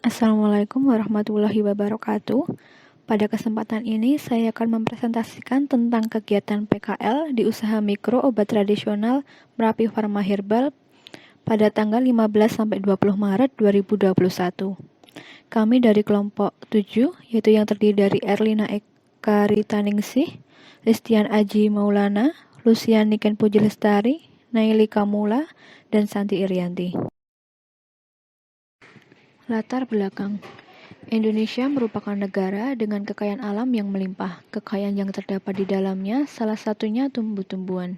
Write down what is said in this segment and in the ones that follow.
Assalamualaikum warahmatullahi wabarakatuh. Pada kesempatan ini saya akan mempresentasikan tentang kegiatan PKL di usaha mikro obat tradisional Merapi Pharma Herbal pada tanggal 15-20 Maret 2021. Kami dari kelompok 7, yaitu yang terdiri dari Erlina Eka Ritaningsih, Listian Aji Maulana, Lucian Niken Puji Lestari, Naili Kamula, dan Santi Irianti. Latar belakang. Indonesia merupakan negara dengan kekayaan alam yang melimpah. Kekayaan yang terdapat di dalamnya salah satunya tumbuh-tumbuhan.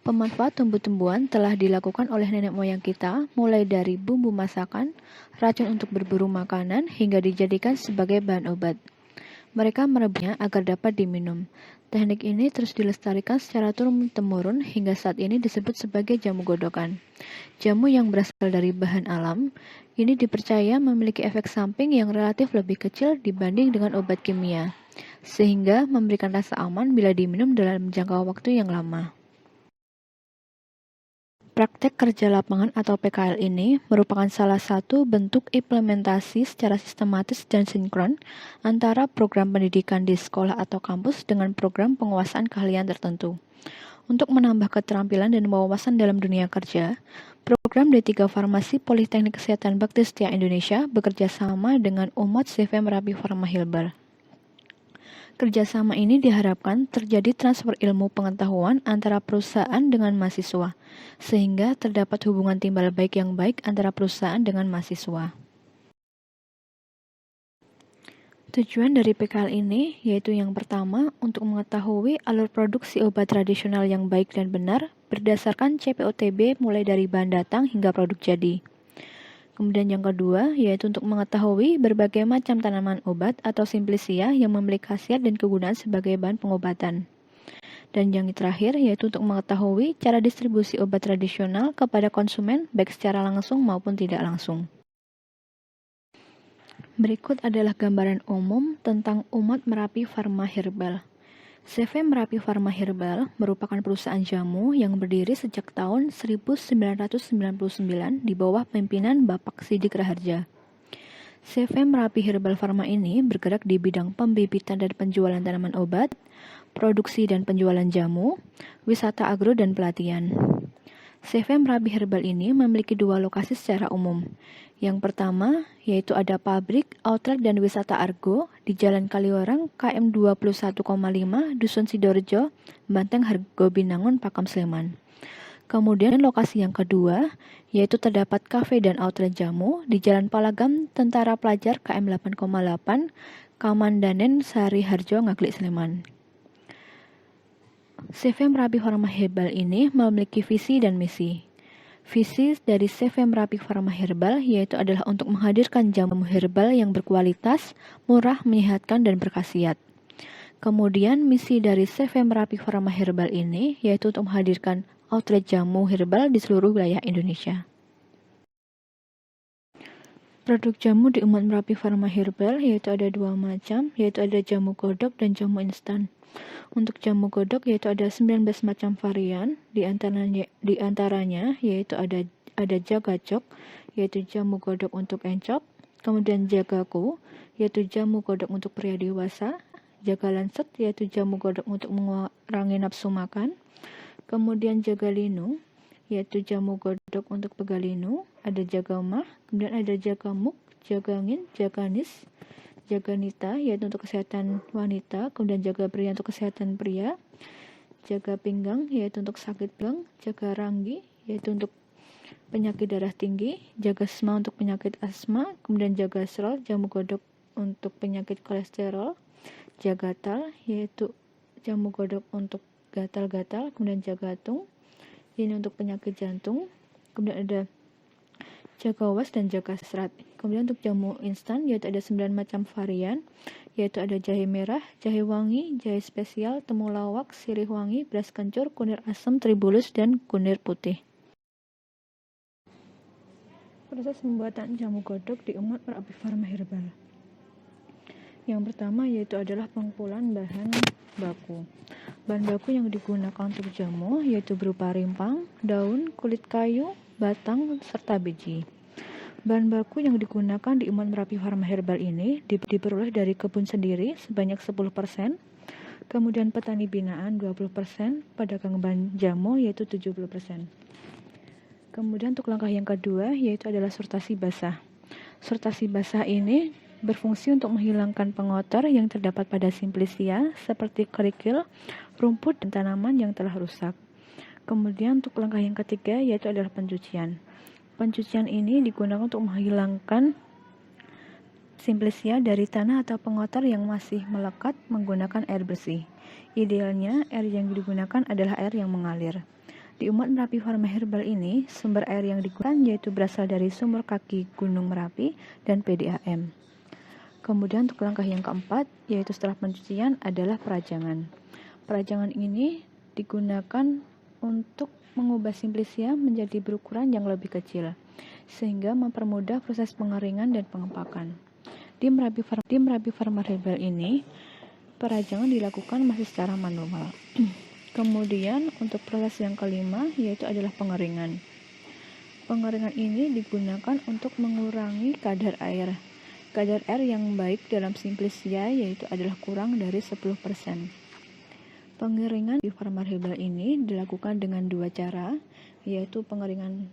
Pemanfaat tumbuh-tumbuhan telah dilakukan oleh nenek moyang kita, mulai dari bumbu masakan, racun untuk berburu makanan, hingga dijadikan sebagai bahan obat. Mereka merebusnya agar dapat diminum. Teknik ini terus dilestarikan secara turun-temurun hingga saat ini disebut sebagai jamu godokan. Jamu yang berasal dari bahan alam, ini dipercaya memiliki efek samping yang relatif lebih kecil dibanding dengan obat kimia, sehingga memberikan rasa aman bila diminum dalam jangka waktu yang lama. Praktek kerja lapangan atau PKL ini merupakan salah satu bentuk implementasi secara sistematis dan sinkron antara program pendidikan di sekolah atau kampus dengan program penguasaan keahlian tertentu. Untuk menambah keterampilan dan wawasan dalam dunia kerja, program D3 Farmasi Politeknik Kesehatan Bakti Setia Indonesia bekerja sama dengan Umat CV Merapi Pharma Herbal. Kerjasama ini diharapkan terjadi transfer ilmu pengetahuan antara perusahaan dengan mahasiswa, sehingga terdapat hubungan timbal baik yang baik antara perusahaan dengan mahasiswa. Tujuan dari PKL ini yaitu yang pertama, untuk mengetahui alur produksi obat tradisional yang baik dan benar berdasarkan CPOTB mulai dari bahan datang hingga produk jadi. Kemudian yang kedua, yaitu untuk mengetahui berbagai macam tanaman obat atau simplicia yang memiliki khasiat dan kegunaan sebagai bahan pengobatan. Dan yang terakhir, yaitu untuk mengetahui cara distribusi obat tradisional kepada konsumen baik secara langsung maupun tidak langsung. Berikut adalah gambaran umum tentang Umat Merapi Pharma Herbal. CV Merapi Pharma Herbal merupakan perusahaan jamu yang berdiri sejak tahun 1999 di bawah pimpinan Bapak Sidik Raharja. CV Merapi Herbal Pharma ini bergerak di bidang pembibitan dan penjualan tanaman obat, produksi dan penjualan jamu, wisata agro dan pelatihan. CV Merapi Herbal ini memiliki dua lokasi secara umum. Yang pertama, yaitu ada pabrik, outlet, dan wisata Argo di Jalan Kaliorang KM 21,5 Dusun Sidorejo, Banteng Hargo Binangun, Pakam Sleman. Kemudian lokasi yang kedua, yaitu terdapat kafe dan outlet jamu di Jalan Palagam Tentara Pelajar KM 8,8 Kamandanen Sari Harjo, Ngaglik, Sleman. CV Merapi Pharma Herbal ini memiliki visi dan misi. Visi dari CV Merapi Pharma Herbal yaitu adalah untuk menghadirkan jamu herbal yang berkualitas, murah, menyehatkan, dan berkhasiat. Kemudian misi dari CV Merapi Pharma Herbal ini yaitu untuk menghadirkan outlet jamu herbal di seluruh wilayah Indonesia. Produk jamu di Umat Merapi Pharma Herbal yaitu ada dua macam, yaitu ada jamu godok dan jamu instan. Untuk jamu godok yaitu ada 19 macam varian, di antaranya yaitu ada jagacok, yaitu jamu godok untuk encok, kemudian jagaku, yaitu jamu godok untuk pria dewasa, jaga lanset, yaitu jamu godok untuk mengurangi nafsu makan, kemudian jaga linu, yaitu jamu godok untuk pegalinu, ada jaga mah, kemudian ada jaga muk, jaga ngin, jaga nis, jaga nita, yaitu untuk kesehatan wanita, kemudian jaga pria untuk kesehatan pria, jaga pinggang, yaitu untuk sakit pinggang, jaga ranggi, yaitu untuk penyakit darah tinggi, jaga asma untuk penyakit asma, kemudian jaga serol, jamu godok untuk penyakit kolesterol, jaga tal, yaitu jamu godok untuk gatal-gatal, kemudian jagatung, ini untuk penyakit jantung, kemudian ada jaga was dan jaga serat. Kemudian untuk jamu instan yaitu ada 9 macam varian, yaitu ada jahe merah, jahe wangi, jahe spesial, temulawak, sirih wangi, beras kencur, kunir asam, tribulus, dan kunir putih. Proses pembuatan jamu godok di Umat Merapi Pharma Herbal. Yang pertama yaitu adalah pengumpulan bahan baku. Bahan baku yang digunakan untuk jamu yaitu berupa rimpang, daun, kulit kayu, batang, serta biji. Bahan baku yang digunakan di Umat Merapi Pharma Herbal ini diperoleh dari kebun sendiri sebanyak 10%, kemudian petani binaan 20%, pedagang bahan jamu yaitu 70%. Kemudian untuk langkah yang kedua yaitu adalah sortasi basah. Sortasi basah ini berfungsi untuk menghilangkan pengotor yang terdapat pada Simplicia seperti kerikil, rumput, dan tanaman yang telah rusak. Kemudian untuk langkah yang ketiga yaitu adalah pencucian. Pencucian ini digunakan untuk menghilangkan Simplicia dari tanah atau pengotor yang masih melekat menggunakan air bersih. Idealnya air yang digunakan adalah air yang mengalir. Di Umat Merapi Pharma Herbal ini, sumber air yang digunakan yaitu berasal dari sumur kaki Gunung Merapi dan PDAM. Kemudian untuk langkah yang keempat, yaitu setelah pencucian adalah perajangan. Perajangan ini digunakan untuk mengubah Simplicia menjadi berukuran yang lebih kecil, sehingga mempermudah proses pengeringan dan pengepakan. Di Merapi Pharma Herbal ini, perajangan dilakukan masih secara manual. Kemudian untuk proses yang kelima yaitu adalah pengeringan. Pengeringan ini digunakan untuk mengurangi kadar air. Kadar air yang baik dalam Simplicia yaitu adalah kurang dari 10%. Pengeringan di Pharma Herbal ini dilakukan dengan dua cara, yaitu pengeringan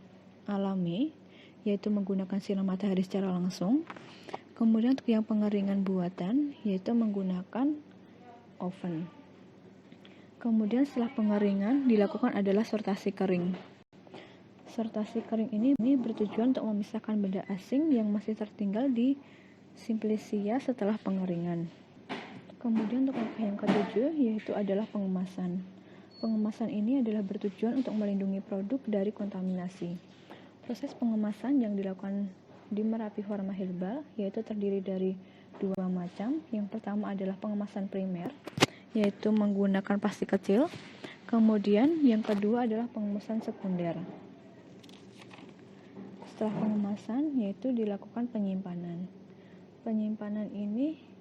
alami, yaitu menggunakan sinar matahari secara langsung. Kemudian untuk yang pengeringan buatan, yaitu menggunakan oven. Kemudian setelah pengeringan dilakukan adalah sortasi kering. Sortasi kering ini bertujuan untuk memisahkan benda asing yang masih tertinggal di Simplicia setelah pengeringan. Kemudian untuk langkah yang ketujuh yaitu adalah pengemasan. Pengemasan ini adalah bertujuan untuk melindungi produk dari kontaminasi. Proses pengemasan yang dilakukan di Merapi Pharma Herbal yaitu terdiri dari dua macam. Yang pertama adalah pengemasan primer, yaitu menggunakan plastik kecil. Kemudian yang kedua adalah pengemasan sekunder. Setelah pengemasan yaitu dilakukan penyimpanan. Penyimpanan ini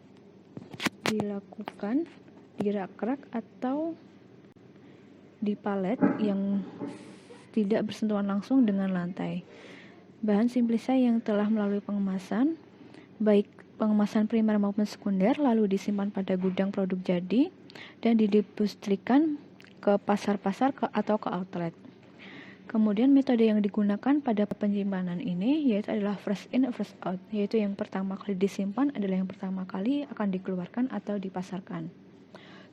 dilakukan di rak-rak atau di palet yang tidak bersentuhan langsung dengan lantai. Bahan Simplicia yang telah melalui pengemasan, baik pengemasan primer maupun sekunder, lalu disimpan pada gudang produk jadi dan didistribusikan ke pasar-pasar atau ke outlet. Kemudian metode yang digunakan pada penyimpanan ini yaitu adalah fresh in, fresh out, yaitu yang pertama kali disimpan adalah yang pertama kali akan dikeluarkan atau dipasarkan.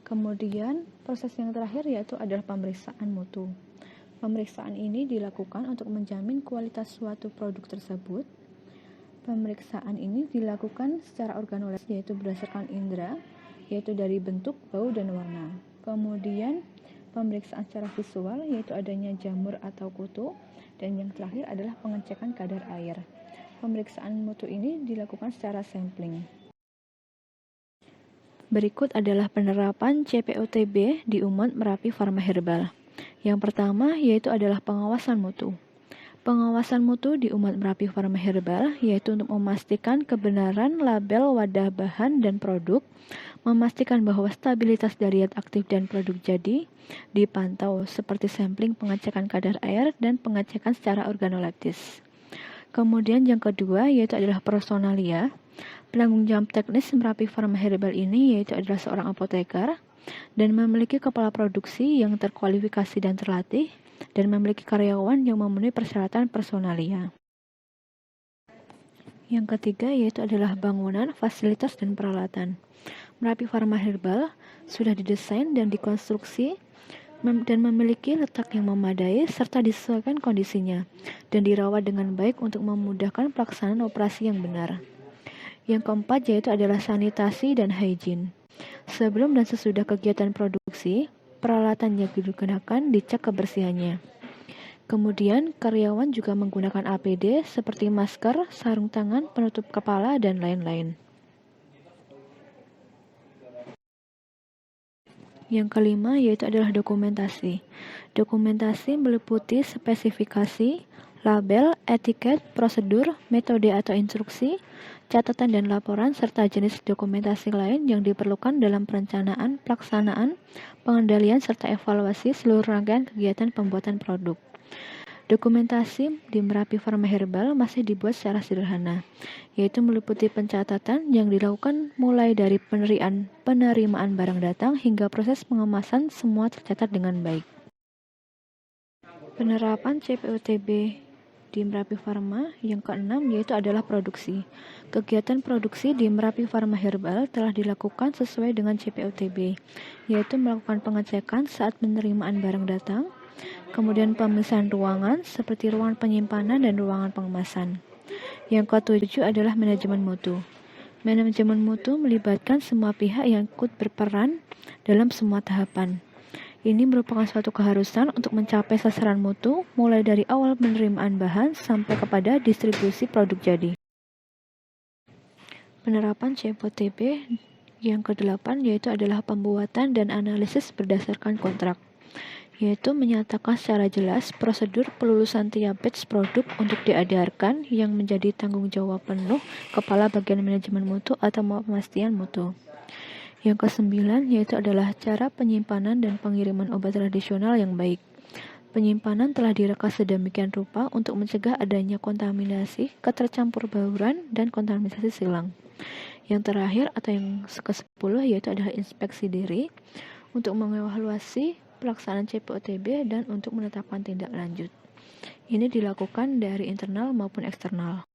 Kemudian proses yang terakhir yaitu adalah pemeriksaan mutu. Pemeriksaan ini dilakukan untuk menjamin kualitas suatu produk tersebut. Pemeriksaan ini dilakukan secara organoleptis yaitu berdasarkan indera, yaitu dari bentuk, bau, dan warna. Kemudian pemeriksaan secara visual yaitu adanya jamur atau kutu, dan yang terakhir adalah pengecekan kadar air. Pemeriksaan mutu ini dilakukan secara sampling. Berikut adalah penerapan CPOTB di Umat Merapi Pharma Herbal. Yang pertama yaitu adalah pengawasan mutu. Pengawasan mutu di Umat Merapi Pharma Herbal yaitu untuk memastikan kebenaran label wadah bahan dan produk, memastikan bahwa stabilitas dari zat aktif dan produk jadi dipantau seperti sampling, pengecekan kadar air, dan pengecekan secara organoleptis. Kemudian yang kedua yaitu adalah personalia. Penanggung jawab teknis Merapi Pharma Herbal ini yaitu adalah seorang apoteker dan memiliki kepala produksi yang terkualifikasi dan terlatih, dan memiliki karyawan yang memenuhi persyaratan personalia. Yang ketiga yaitu adalah bangunan, fasilitas, dan peralatan. Merapi Pharma Herbal sudah didesain dan dikonstruksi dan memiliki letak yang memadai serta disesuaikan kondisinya dan dirawat dengan baik untuk memudahkan pelaksanaan operasi yang benar. Yang keempat yaitu adalah sanitasi dan hygiene. Sebelum dan sesudah kegiatan produksi, peralatan yang digunakan dicek kebersihannya. Kemudian, karyawan juga menggunakan APD seperti masker, sarung tangan, penutup kepala, dan lain-lain. Yang kelima yaitu adalah dokumentasi. Dokumentasi meliputi spesifikasi, label, etiket, prosedur, metode atau instruksi, catatan dan laporan, serta jenis dokumentasi lain yang diperlukan dalam perencanaan, pelaksanaan, pengendalian, serta evaluasi seluruh rangkaian kegiatan pembuatan produk. Dokumentasi di Merapi Pharma Herbal masih dibuat secara sederhana, yaitu meliputi pencatatan yang dilakukan mulai dari penerimaan barang datang hingga proses pengemasan, semua tercatat dengan baik. Penerapan CPOTB di Merapi Pharma yang keenam yaitu adalah produksi. Kegiatan produksi di Merapi Pharma Herbal telah dilakukan sesuai dengan CPOTB, yaitu melakukan pengecekan saat penerimaan barang datang, kemudian pemisahan ruangan seperti ruangan penyimpanan dan ruangan pengemasan. Yang ketujuh adalah manajemen mutu. Manajemen mutu melibatkan semua pihak yang ikut berperan dalam semua tahapan. Ini merupakan suatu keharusan untuk mencapai sasaran mutu mulai dari awal penerimaan bahan sampai kepada distribusi produk jadi. Penerapan CPOTB yang ke-8 yaitu adalah pembuatan dan analisis berdasarkan kontrak, yaitu menyatakan secara jelas prosedur pelulusan tiap batch produk untuk diedarkan yang menjadi tanggung jawab penuh Kepala Bagian Manajemen Mutu atau Pemastian Mutu. Yang ke-9 yaitu adalah cara penyimpanan dan pengiriman obat tradisional yang baik. Penyimpanan telah direka sedemikian rupa untuk mencegah adanya kontaminasi, ketercampur bauran, dan kontaminasi silang. Yang terakhir atau yang ke-10 yaitu adalah inspeksi diri untuk mengevaluasi pelaksanaan CPOTB dan untuk menetapkan tindak lanjut. Ini dilakukan dari internal maupun eksternal.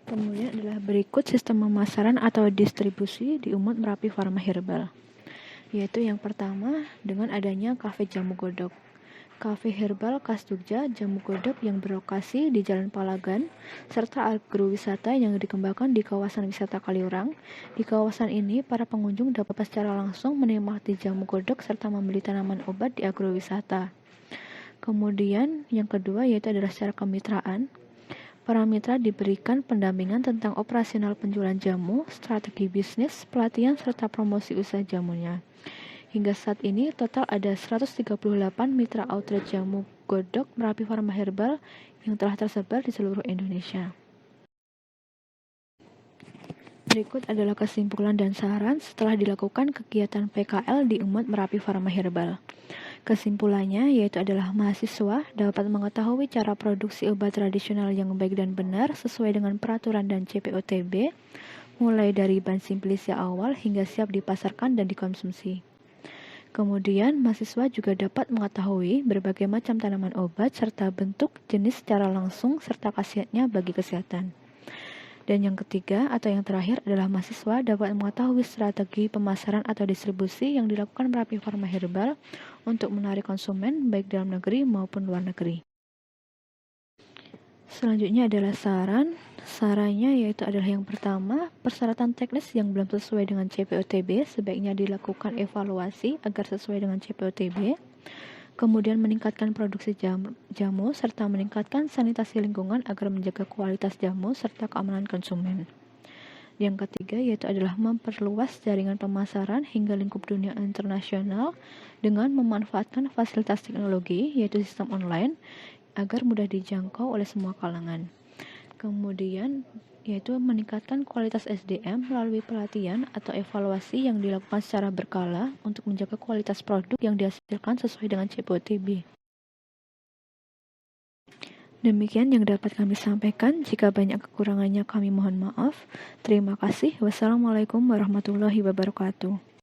Kemudian adalah berikut sistem pemasaran atau distribusi di Umut Merapi Pharma Herbal, yaitu yang pertama dengan adanya Kafe Jamu Godok. Kafe Herbal khas Jogja Jamu Godok yang berlokasi di Jalan Palagan, serta agrowisata yang dikembangkan di kawasan wisata Kaliurang. Di kawasan ini, para pengunjung dapat secara langsung menikmati jamu godok serta membeli tanaman obat di agrowisata. Kemudian yang kedua yaitu adalah secara kemitraan. Para mitra diberikan pendampingan tentang operasional penjualan jamu, strategi bisnis, pelatihan, serta promosi usaha jamunya. Hingga saat ini, total ada 138 mitra outlet jamu godok Merapi Pharma Herbal yang telah tersebar di seluruh Indonesia. Berikut adalah kesimpulan dan saran setelah dilakukan kegiatan PKL di Umut Merapi Pharma Herbal. Kesimpulannya yaitu adalah mahasiswa dapat mengetahui cara produksi obat tradisional yang baik dan benar sesuai dengan peraturan dan CPOTB, mulai dari bahan simplicia awal hingga siap dipasarkan dan dikonsumsi. Kemudian, mahasiswa juga dapat mengetahui berbagai macam tanaman obat serta bentuk, jenis secara langsung serta khasiatnya bagi kesehatan. Dan yang ketiga atau yang terakhir adalah mahasiswa dapat mengetahui strategi pemasaran atau distribusi yang dilakukan Merapi Pharma Herbal untuk menarik konsumen baik dalam negeri maupun luar negeri. Selanjutnya adalah sarannya yaitu adalah yang pertama, persyaratan teknis yang belum sesuai dengan CPOTB sebaiknya dilakukan evaluasi agar sesuai dengan CPOTB. Kemudian meningkatkan produksi jamu serta meningkatkan sanitasi lingkungan agar menjaga kualitas jamu serta keamanan konsumen. Yang ketiga yaitu adalah memperluas jaringan pemasaran hingga lingkup dunia internasional dengan memanfaatkan fasilitas teknologi yaitu sistem online agar mudah dijangkau oleh semua kalangan. Kemudian yaitu meningkatkan kualitas SDM melalui pelatihan atau evaluasi yang dilakukan secara berkala untuk menjaga kualitas produk yang dihasilkan sesuai dengan CPOTB. Demikian yang dapat kami sampaikan. Jika banyak kekurangannya kami mohon maaf. Terima kasih. Wassalamualaikum warahmatullahi wabarakatuh.